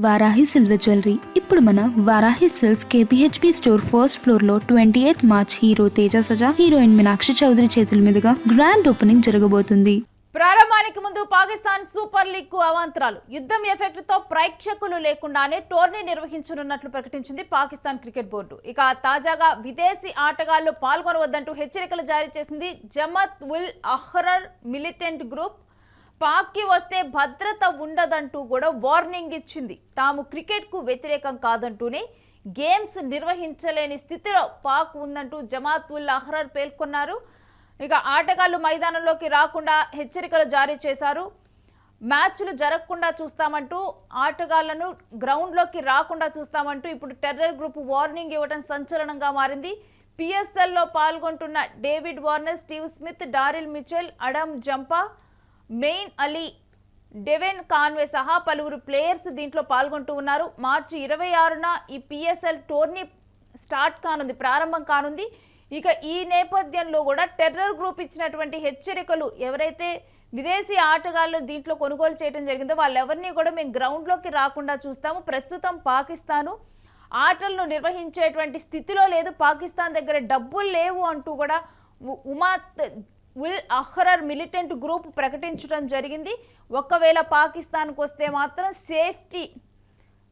Varahi silver jewellery ఇప్పుడు మన Varahi silks KPHP store first floor లో 28 March hero Teja Sajja heroine Meenakshi Chaudhary చేతుల మీదుగా గ్రాండ్ ఓపెనింగ్ జరగబోతుంది. ప్రారంభానికి ముందు పాకిస్తాన్ సూపర్ లీగ్ కు అవాంతరాలు. యుద్ధం ఎఫెక్ట్ తో ప్రేక్షకులు లేకుండానే టోర్నీ నిర్వహించనున్నట్లు ప్రకటించింది పాకిస్తాన్ క్రికెట్ బోర్డు. ఇక తాజాగా విదేశీ ఆటగాళ్లు పాల్గొనవద్దంటూ హెచ్చరికలు జారీ చేసింది జమాత్ ఉల్ అహ్రర్ మిలిటెంట్ గ్రూప్. పాక్ కి వస్తే భద్రత ఉండదంటూ కూడా వార్నింగ్ ఇచ్చింది. తాము క్రికెట్ కు వ్యతిరేకం కాదంటూనే గేమ్స్ నిర్వహించలేని స్థితిలో పాక్ ఉందంటూ జమాత్ ఉల్ అహ్రర్ పేర్కొన్నారు. ఇక ఆటగాళ్లు మైదానంలోకి రాకుండా హెచ్చరికలు జారీ చేశారు. మ్యాచ్లు జరగకుండా చూస్తామంటూ, ఆటగాళ్లను గ్రౌండ్లోకి రాకుండా చూస్తామంటూ ఇప్పుడు టెర్రర్ గ్రూప్ వార్నింగ్ ఇవ్వడం సంచలనంగా మారింది. పిఎస్ఎల్లో పాల్గొంటున్న David Warner, Steve Smith, Daryl Mitchell, Adam Zampa, main Ali, Devon Conway సహా పలువురు ప్లేయర్స్ దీంట్లో పాల్గొంటూ ఉన్నారు. మార్చి 26న ఈ పిఎస్ఎల్ టోర్నీ స్టార్ట్ కానుంది, ప్రారంభం కానుంది. ఇక ఈ నేపథ్యంలో కూడా టెర్రర్ గ్రూప్ ఇచ్చినటువంటి హెచ్చరికలు, ఎవరైతే విదేశీ ఆటగాళ్లు దీంట్లో కొనుగోలు చేయడం జరిగిందో వాళ్ళెవరిని కూడా మేము గ్రౌండ్లోకి రాకుండా చూస్తాము. ప్రస్తుతం పాకిస్తాను ఆటలను నిర్వహించేటువంటి స్థితిలో లేదు, పాకిస్తాన్ దగ్గర డబ్బులు లేవు అంటూ కూడా ఉల్ అహ్రర్ మిలిటెంట్ గ్రూప్ ప్రకటించడం జరిగింది. ఒకవేళ పాకిస్తాన్కు వస్తే మాత్రం సేఫ్టీ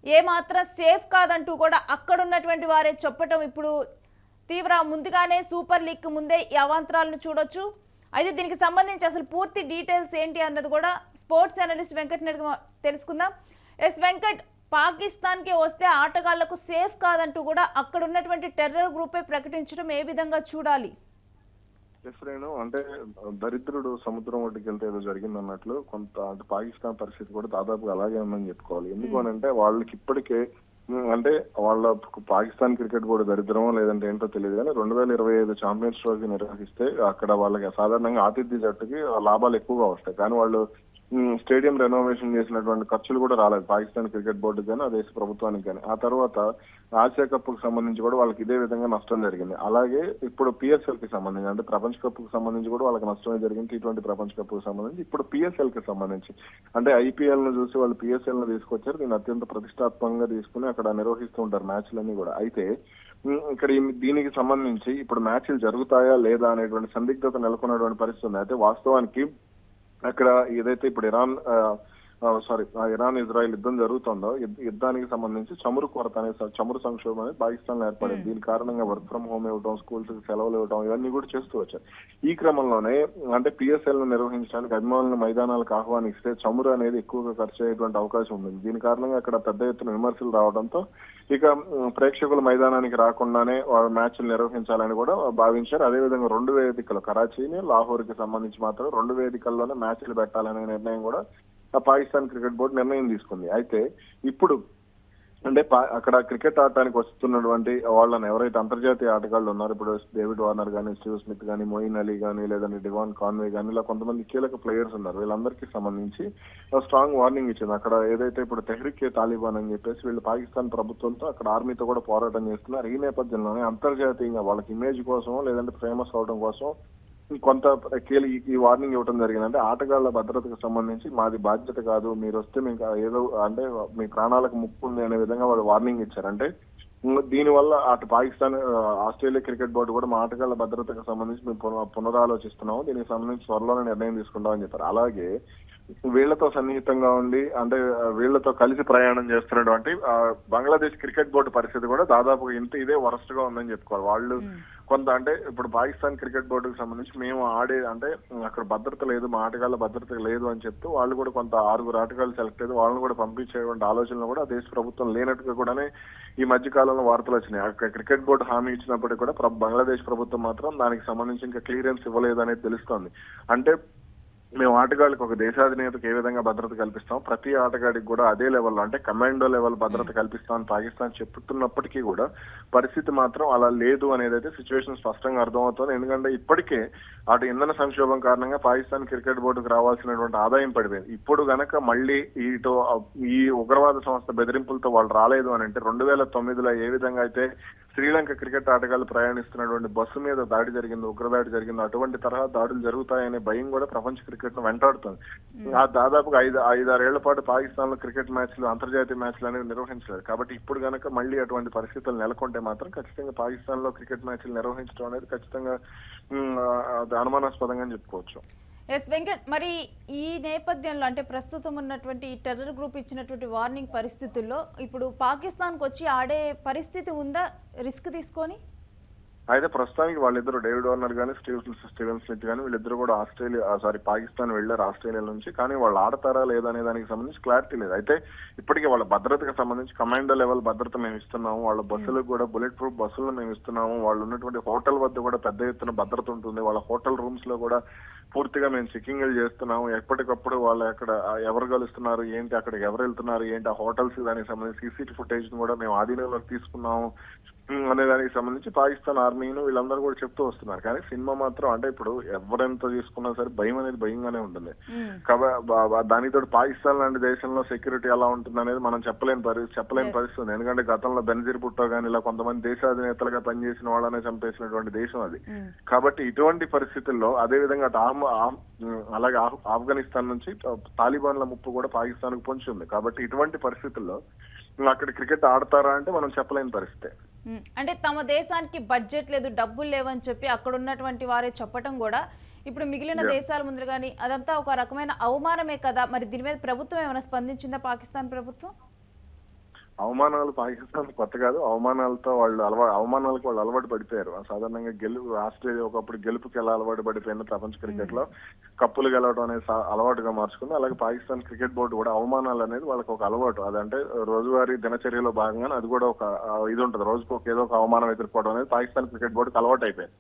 ఏమాత్రం సేఫ్ కాదంటూ కూడా అక్కడ ఉన్నటువంటి వారే చెప్పటం ఇప్పుడు ముందుగానే సూపర్ లీగ్ ముందే ఈ అవాంతరాలను చూడొచ్చు. అయితే దీనికి సంబంధించి అసలు పూర్తి డీటెయిల్స్ ఏంటి అన్నది కూడా స్పోర్ట్స్ అనలిస్ట్ వెంకట్ తెలుసుకుందాం. ఎస్ వెంకట్, పాకిస్తాన్కి వస్తే ఆటగాళ్లకు సేఫ్ కాదంటూ కూడా అక్కడ ఉన్నటువంటి టెర్రర్ గ్రూపే ప్రకటించడం ఏ విధంగా చూడాలి? అంటే దరిద్రుడు సముద్రం ఒడ్డుకి వెళ్తే ఏదో జరిగింది అన్నట్లు కొంత అంటే పాకిస్తాన్ పరిస్థితి కూడా దాదాపుగా అలాగే ఉందని చెప్పుకోవాలి. ఎందుకు అని అంటే వాళ్ళకి ఇప్పటికే అంటే వాళ్ళ పాకిస్తాన్ క్రికెట్ బోర్డు దరిద్రమో లేదంటే ఏంటో తెలియదు కానీ 2025 ఛాంపియన్స్ ట్రోఫీ నిర్వహిస్తే అక్కడ వాళ్ళకి సాధారణంగా ఆతిథ్య జట్టుకి లాభాలు ఎక్కువగా వస్తాయి. కానీ వాళ్ళు స్టేడియం రెనోవేషన్ చేసినటువంటి ఖర్చులు కూడా రాలేదు పాకిస్తాన్ క్రికెట్ బోర్డుకి కానీ ఆ దేశ ప్రభుత్వానికి కానీ. ఆ తర్వాత ఆసియా కప్ కు సంబంధించి కూడా వాళ్ళకి ఇదే విధంగా నష్టం జరిగింది. అలాగే ఇప్పుడు పిఎస్ఎల్ కి సంబంధించి అంటే ప్రపంచ కప్ కు సంబంధించి కూడా వాళ్ళకి నష్టమే జరిగింది. T20 ప్రపంచ కప్ కు సంబంధించి ఇప్పుడు పిఎస్ఎల్ కి సంబంధించి అంటే ఐపీఎల్ ను చూసి వాళ్ళు పిఎస్ఎల్ ను తీసుకొచ్చారు. దీన్ని అత్యంత ప్రతిష్టాత్మకంగా తీసుకుని అక్కడ నిర్వహిస్తూ ఉంటారు మ్యాచ్లన్నీ కూడా. అయితే ఇక్కడ దీనికి సంబంధించి ఇప్పుడు మ్యాచ్లు జరుగుతాయా లేదా అనేటువంటి సందిగ్ధత నెలకొన్నటువంటి పరిస్థితి ఉంది. అయితే వాస్తవానికి అక్కడ ఏదైతే ఇప్పుడు ఇరాన్ ఇజ్రాయెల్ యుద్ధం జరుగుతుందో యుద్ధానికి సంబంధించి చమురు కొరత అనేది చమురు సంక్షోభం అనేది పాకిస్తాన్ లో ఏర్పడింది. దీని కారణంగా వర్క్ ఫ్రం హోమ్ ఇవ్వడం, స్కూల్స్ సెలవులు ఇవ్వడం ఇవన్నీ కూడా చేస్తూ వచ్చారు. ఈ క్రమంలోనే అంటే పిఎస్ఎల్ ను నిర్వహించడానికి అభిమానులను మైదానాలకు ఆహ్వానిస్తే చమురు అనేది ఎక్కువగా ఖర్చు అయ్యేటువంటి అవకాశం ఉంది. దీని కారణంగా అక్కడ పెద్ద ఎత్తున విమర్శలు రావడంతో ఇక ప్రేక్షకులు మైదానానికి రాకుండానే మ్యాచ్లు నిర్వహించాలని కూడా భావించారు. అదేవిధంగా 2 వేదికలు కరాచీని, లాహోర్ కి సంబంధించి మాత్రం 2 వేదికల్లోనే మ్యాచ్లు పెట్టాలనే నిర్ణయం కూడా పాకిస్తాన్ క్రికెట్ బోర్డు నిర్ణయం తీసుకుంది. అయితే ఇప్పుడు అంటే అక్కడ క్రికెట్ ఆడటానికి వస్తున్నటువంటి వాళ్ళని ఎవరైతే అంతర్జాతీయ ఆటగాళ్లు ఉన్నారో, ఇప్పుడు డేవిడ్ వార్నర్ కానీ, స్టీవ్ స్మిత్ కానీ, మొయిన్ అలీ కానీ, లేదంటే డివాన్ కాన్వే కానీ, ఇలా కొంతమంది కీలక ప్లేయర్స్ ఉన్నారు. వీళ్ళందరికీ సంబంధించి స్ట్రాంగ్ వార్నింగ్ ఇచ్చింది. అక్కడ ఏదైతే ఇప్పుడు తెహ్రీకే తాలిబాన్ అని చెప్పేసి వీళ్ళు పాకిస్తాన్ ప్రభుత్వంతో అక్కడ ఆర్మీతో కూడా పోరాటం చేస్తున్నారు. ఈ నేపథ్యంలోనే అంతర్జాతీయంగా వాళ్ళకి ఇమేజ్ కోసం లేదంటే ఫేమస్ అవడం కోసం కొంత ఈ వార్నింగ్ ఇవ్వడం జరిగింది. అంటే ఆటగాళ్ల భద్రతకు సంబంధించి మాది బాధ్యత కాదు, మీరు వస్తే మీకు ఏదో అంటే మీ ప్రాణాలకు ముప్పు ఉంది అనే విధంగా వాళ్ళు వార్నింగ్ ఇచ్చారు. అంటే దీనివల్ల అటు పాకిస్తాన్, ఆస్ట్రేలియా క్రికెట్ బోర్డు కూడా మా ఆటగాళ్ల భద్రతకు సంబంధించి మేము పునరాలోచిస్తున్నాము, దీనికి సంబంధించి త్వరలోనే నిర్ణయం తీసుకుంటామని చెప్పారు. అలాగే వీళ్లతో సన్నిహితంగా ఉండి అంటే వీళ్లతో కలిసి ప్రయాణం చేస్తున్నటువంటి బంగ్లాదేశ్ క్రికెట్ బోర్డు పరిస్థితి కూడా దాదాపుగా ఇదే వరస్ట్ గా ఉందని చెప్పుకోవాలి. వాళ్ళు కొంత అంటే ఇప్పుడు పాకిస్తాన్ క్రికెట్ బోర్డుకు సంబంధించి మేము అంటే అక్కడ భద్రత లేదు, మా ఆటగాళ్ల భద్రత లేదు అని చెప్తూ వాళ్ళు కూడా కొంత 6 ఆటగాళ్లు సెలెక్ట్ అయితే వాళ్ళని కూడా పంపించేటువంటి ఆలోచనలు కూడా దేశ ప్రభుత్వం లేనట్టుగా కూడానే ఈ మధ్య కాలంలో వార్తలు వచ్చినాయి. అక్కడ క్రికెట్ బోర్డు హామీ ఇచ్చినప్పటికీ కూడా బంగ్లాదేశ్ ప్రభుత్వం మాత్రం దానికి సంబంధించి ఇంకా క్లియరెన్స్ ఇవ్వలేదు అనేది తెలుస్తోంది. అంటే మేము ఆటగాళ్ళకి ఒక దేశాధినేతకు ఏ విధంగా భద్రత కల్పిస్తాం, ప్రతి ఆటగాడికి కూడా అదే లెవెల్లో అంటే కమాండో లెవెల్ భద్రత కల్పిస్తామని పాకిస్తాన్ చెప్తున్నప్పటికీ కూడా పరిస్థితి మాత్రం అలా లేదు అనేది అయితే సిచ్యువేషన్ స్పష్టంగా అర్థమవుతుంది. ఎందుకంటే ఇప్పటికే అటు ఇంధన సంక్షోభం కారణంగా పాకిస్తాన్ క్రికెట్ బోర్డుకు రావాల్సినటువంటి ఆదాయం పడిపోయింది. ఇప్పుడు గనక మళ్ళీ ఈ ఉగ్రవాద సంస్థ బెదిరింపులతో వాళ్ళు రాలేదు అని అంటే 2009లో ఏ విధంగా అయితే శ్రీలంక క్రికెట్ ఆటగాళ్లు ప్రయాణిస్తున్నటువంటి బస్సు మీద దాడి జరిగింది, ఉగ్రదాడి జరిగింది, అటువంటి తరహా దాడులు జరుగుతాయనే భయం కూడా ప్రపంచ క్రికెట్ ను వెంటాడుతుంది. ఆ దాదాపుగా 5-6 పాటు పాకిస్తాన్ లో క్రికెట్ మ్యాచ్లు, అంతర్జాతీయ మ్యాచ్లు అనేవి నిర్వహించలేదు. కాబట్టి ఇప్పుడు గనక మళ్ళీ అటువంటి పరిస్థితులు నెలకొంటే మాత్రం ఖచ్చితంగా పాకిస్తాన్ లో క్రికెట్ మ్యాచ్లు నిర్వహించడం అనేది ఖచ్చితంగా అది అనుమానాస్పదంగా చెప్పుకోవచ్చు. ఎస్ వెంకట్, మరి ఈ నేపథ్యంలో అంటే ప్రస్తుతం ఉన్నటువంటి ఈ టెర్రర్ గ్రూప్ ఇచ్చినటువంటి వార్నింగ్ పరిస్థితుల్లో ఇప్పుడు పాకిస్తాన్కి వచ్చి ఆడే పరిస్థితి ఉందా రిస్క్ తీసుకొని? అయితే ప్రస్తుతానికి వాళ్ళిద్దరు డేవిడ్ వార్నర్ కానీ స్టీవెన్ స్మిత్ కానీ వీళ్ళిద్దరు కూడా పాకిస్తాన్ వెళ్లారు ఆస్ట్రేలియా నుంచి. కానీ వాళ్ళు ఆడతారా లేదా అనే దానికి సంబంధించి క్లారిటీ లేదు. అయితే ఇప్పటికే వాళ్ళ భద్రతకు సంబంధించి కమాండో లెవెల్ భద్రత మేము ఇస్తున్నాము, వాళ్ళ బస్సులకు కూడా బుల్లెట్ ప్రూఫ్ బస్సులు మేము ఇస్తున్నాము, వాళ్ళు ఉన్నటువంటి హోటల్ వద్ద కూడా పెద్ద ఎత్తున భద్రత ఉంటుంది, వాళ్ళ హోటల్ రూమ్స్ లో కూడా పూర్తిగా మేము చెకింగ్లు చేస్తున్నాము, ఎప్పటికప్పుడు వాళ్ళు అక్కడ ఎవరు కలుస్తున్నారు ఏంటి, అక్కడికి ఎవరు వెళ్తున్నారు ఏంటి, ఆ హోటల్స్ దానికి సంబంధించి సీసీటీవీ ఫుటేజ్ కూడా మేము ఆధీనంలోకి తీసుకున్నాము అనే దానికి సంబంధించి పాకిస్తాన్ ఆర్మీను వీళ్ళందరూ కూడా చెప్తూ వస్తున్నారు. కానీ సినిమా మాత్రం అంటే ఇప్పుడు ఎవరెంత తీసుకున్నా సరే భయం అనేది భయంగానే ఉంటుంది. కాబట్టి దానితో పాకిస్తాన్ లాంటి దేశంలో సెక్యూరిటీ ఎలా ఉంటుంది అనేది మనం చెప్పలేని పరిస్థితి. ఎందుకంటే గతంలో బెనజీర్ భుట్టో కానీ ఇలా కొంతమంది దేశాధినేతలుగా పనిచేసిన వాళ్ళనే చంపేసినటువంటి దేశం అది. కాబట్టి ఇటువంటి పరిస్థితుల్లో అదే విధంగా అలాగే ఆఫ్ఘనిస్తాన్ నుంచి తాలిబాన్ల ముప్పు కూడా పాకిస్తాన్ కు పొంచి ఉంది. కాబట్టి ఇటువంటి పరిస్థితుల్లో అక్కడ క్రికెట్ ఆడతారా అంటే మనం చెప్పలేని పరిస్థితి. అంటే తమ దేశానికి బడ్జెట్ లేదు, డబ్బులు లేవని చెప్పి అక్కడ ఉన్నటువంటి వారే చెప్పటం కూడా ఇప్పుడు మిగిలిన దేశాల ముందు కానీ అదంతా ఒక రకమైన అవమానమే కదా. మరి దీని మీద ప్రభుత్వం ఏమైనా స్పందించిందా పాకిస్తాన్ ప్రభుత్వం? అవమానాలు పాకిస్తాన్ కొత్త కాదు, అవమానాలకు వాళ్ళు అలవాటు పడిపోయారు. సాధారణంగా ఆస్ట్రేలియా ఒకప్పుడు గెలుపుకి ఎలా అలవాటు పడిపోయిందో ప్రపంచ క్రికెట్ లో కప్పులు గెలవడం అనేది అలవాటుగా మార్చుకుంది. అలాగే పాకిస్తాన్ క్రికెట్ బోర్డు కూడా అవమానాలు అనేది వాళ్ళకి ఒక అలవాటు. అదంటే రోజువారీ దినచర్యలో భాగంగానే అది కూడా ఒక ఇది ఉంటుంది. రోజుకు ఏదో ఒక అవమానం ఎదుర్కోవడం అనేది పాకిస్తాన్ క్రికెట్ బోర్డుకి అలవాటు అయిపోయింది.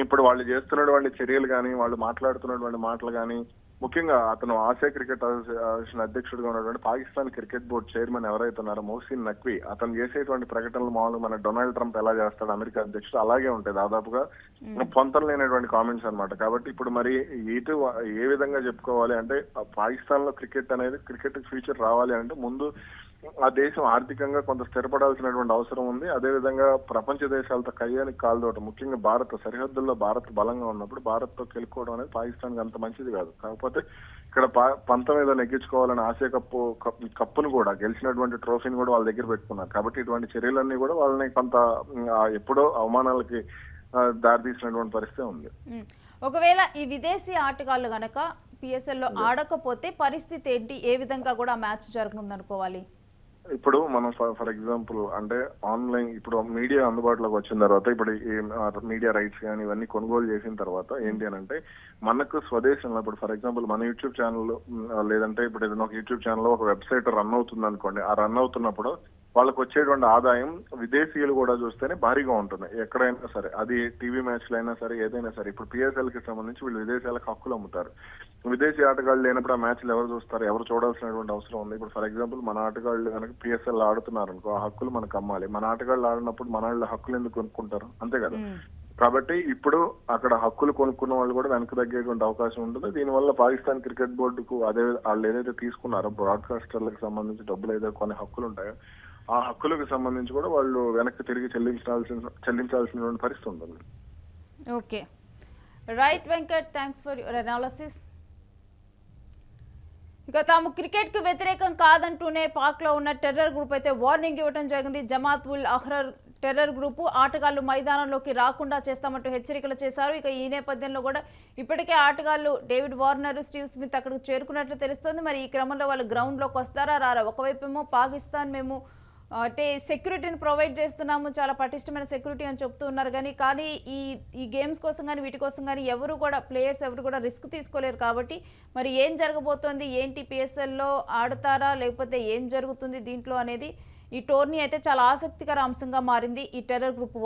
ఇప్పుడు వాళ్ళు చేస్తున్నటువంటి చర్యలు కానీ వాళ్ళు మాట్లాడుతున్నటువంటి మాటలు కానీ, ముఖ్యంగా అతను ఆసియా క్రికెట్ అసోసియేషన్ అధ్యక్షుడిగా ఉన్నటువంటి పాకిస్తాన్ క్రికెట్ బోర్డు చైర్మన్ ఎవరైతే ఉన్నారో మొహసిన్ నఖ్వీ, అతను చేసేటువంటి ప్రకటనలు మామూలుగా మన డొనాల్డ్ ట్రంప్ ఎలా చేస్తాడు అమెరికా అధ్యక్షుడు అలాగే ఉంటాయి. దాదాపుగా పొంతన లేనటువంటి కామెంట్స్ అన్నమాట. కాబట్టి ఇప్పుడు మరి ఇటు ఏ విధంగా చెప్పుకోవాలి అంటే పాకిస్తాన్ లో క్రికెట్ ఫ్యూచర్ రావాలి అంటే ముందు ఆ దేశం ఆర్థికంగా కొంత స్థిరపడాల్సినటువంటి అవసరం ఉంది. అదే విధంగా ప్రపంచ దేశాలతో కయ్యానికి కాల్దోవటం, ముఖ్యంగా భారత్ సరిహద్దుల్లో భారత్ బలంగా ఉన్నప్పుడు భారత్ తో గెలుచుకోవడం అనేది పాకిస్తాన్ అంత మంచిది కాదు. కాకపోతే ఇక్కడ పంతం మీద నెగ్గించుకోవాలని ఆసియా కప్పును కూడా గెలిచినటువంటి ట్రోఫీని కూడా వాళ్ళ దగ్గర పెట్టుకున్నారు. కాబట్టి ఇటువంటి చర్యలన్నీ కూడా వాళ్ళని కొంత ఎప్పుడో అవమానాలకి దారితీసినటువంటి పరిస్థితి ఉంది. ఒకవేళ ఈ విదేశీ ఆటగాళ్లు గనక పిఎస్ఎల్ లో ఆడకపోతే పరిస్థితి ఏంటి, ఏ విధంగా కూడా మ్యాచ్ జరగనుంది అనుకోవాలి? ఇప్పుడు మనం ఫర్ ఎగ్జాంపుల్ అంటే ఆన్లైన్ ఇప్పుడు మీడియా అందుబాటులోకి వచ్చిన తర్వాత ఇప్పుడు ఈ మీడియా రైట్స్ కానీ ఇవన్నీ కొనుగోలు చేసిన తర్వాత ఏంటి అని అంటే మనకు స్వదేశంలో ఇప్పుడు ఫర్ ఎగ్జాంపుల్ మన యూట్యూబ్ ఛానల్ లేదంటే ఇప్పుడు ఏదైనా ఒక యూట్యూబ్ ఛానల్ ఒక వెబ్సైట్ రన్ అవుతుంది అనుకోండి, ఆ రన్ అవుతున్నప్పుడు వాళ్ళకి వచ్చేటువంటి ఆదాయం విదేశీయులు కూడా చూస్తేనే భారీగా ఉంటుంది. ఎక్కడైనా సరే అది టీవీ మ్యాచ్లు అయినా సరే ఏదైనా సరే. ఇప్పుడు పిఎస్ఎల్ కి సంబంధించి వీళ్ళు విదేశాలకు హక్కులు అమ్ముతారు. విదేశీ ఆటగాళ్ళు లేనప్పుడు ఆ మ్యాచ్లు ఎవరు చూస్తారు, ఎవరు చూడాల్సినటువంటి అవసరం ఉంది. ఇప్పుడు ఫర్ ఎగ్జాంపుల్ మన ఆటగాళ్ళు కనుక పిఎస్ఎల్ ఆడుతున్నారు అనుకో, ఆ హక్కులు మనకు అమ్మాలి. మన ఆటగాళ్ళు ఆడినప్పుడు మన వాళ్ళ హక్కులు ఎందుకు కొనుక్కుంటారు, అంతే కదా. కాబట్టి ఇప్పుడు అక్కడ హక్కులు కొనుక్కున్న వాళ్ళు కూడా వెనక్కి తగ్గేటువంటి అవకాశం ఉంటుంది. దీనివల్ల పాకిస్తాన్ క్రికెట్ బోర్డుకు వాళ్ళు ఏదైతే తీసుకున్నారో బ్రాడ్కాస్టర్లకు సంబంధించి డబ్బులు ఏదైతే కొన్ని హక్కులు ఉంటాయో ఆ హక్కులకు సంబంధించి కూడా వాళ్ళు వెనక్కి తిరిగి చెల్లించాల్సినటువంటి పరిస్థితి ఉంటుంది. Okay, right Venkat, thanks for your analysis. ఇక తాము క్రికెట్ కు వ్యతిరేకం కాదంటూనే పాక్ లో ఉన్న టెర్రర్ గ్రూప్ అయితే వార్నింగ్ ఇవ్వడం జరిగింది. జమాత్ ఉల్ అహ్రర్ టెర్రర్ గ్రూపు ఆటగాళ్లు మైదానంలోకి రాకుండా చేస్తామంటూ హెచ్చరికలు చేశారు. ఇక ఈ నేపథ్యంలో కూడా ఇప్పటికే ఆటగాళ్లు డేవిడ్ వార్నర్, స్టీవ్ స్మిత్ అక్కడికి చేరుకున్నట్లు తెలుస్తోంది. మరి ఈ క్రమంలో వాళ్ళు గ్రౌండ్లోకి వస్తారా రారా? ఒకవైపేమో పాకిస్తాన్ మేము అంటే సెక్యూరిటీని ప్రొవైడ్ చేస్తున్నాము, చాలా పటిష్టమైన సెక్యూరిటీ అని చెప్తూ ఉన్నారు. కానీ ఈ గేమ్స్ కోసం కానీ వీటి కోసం కానీ ప్లేయర్స్ ఎవరు కూడా రిస్క్ తీసుకోలేరు. కాబట్టి మరి ఏం జరగబోతోంది, ఏంటి పిఎస్ఎల్లో ఆడతారా లేకపోతే ఏం జరుగుతుంది దీంట్లో అనేది ఈ టోర్నీ అయితే చాలా ఆసక్తికర అంశంగా మారింది. ఈ టెర్రర్ గ్రూప్